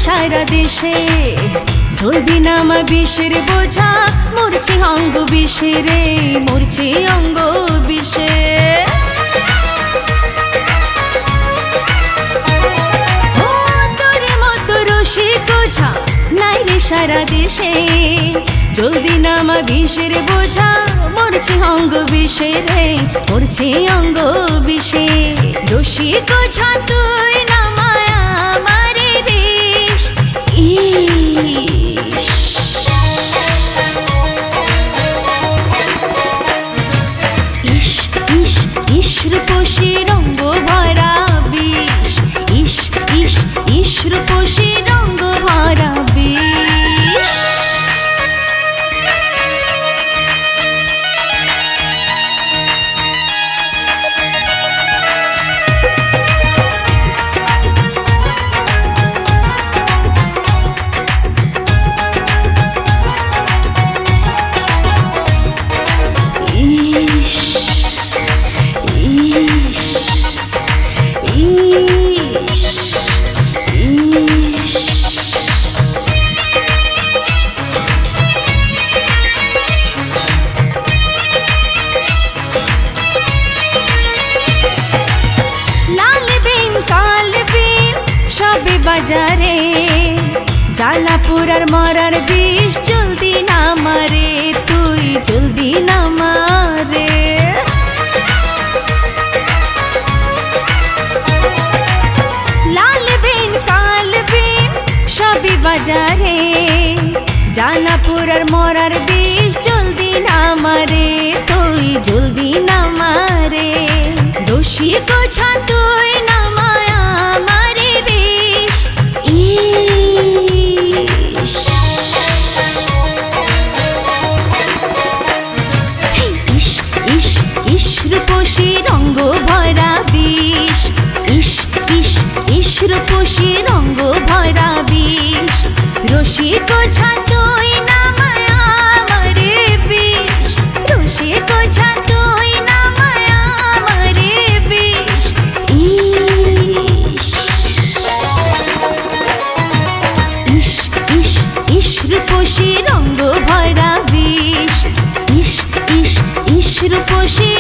সারা দেশে জলদি নামা বিষের বোঝা মরছে অঙ্গ বিষে রে মরছে অঙ্গ বিষে তোর মতো রসিক বোঝা নাই রে সারা দেশে জলদি নামা বিষের বোঝা মরছে অঙ্গ বিষে রে মরছে অঙ্গ বিষে রসিক বোঝা তুই নামায় আমারে বিষ রূপসী রঙ্গ ভরা বিষ ইস রূপসী রঙ্গ ভরা বিষ বাজারে জালাপুরার মরার বিষ জলদি না মারে তুই জলদি না মারে লাল বিন কাল বিন সবই বাজারে জালাপুরার মরার বিষ জলদি না মারে তুই জলদি না মারে রসিক বোঝা তুই না মায়া মারে রূপসী রঙ্গ ভরা বিষ ইস রূপসী রঙ্গ ভরা বিষ রসিক বোঝা তুই নামায় আমারে বিষ রসিক বোঝা তুই নামায় আমারে বিষ ইস রূপসী রঙ্গ ভরা বিষ ইস রূপসী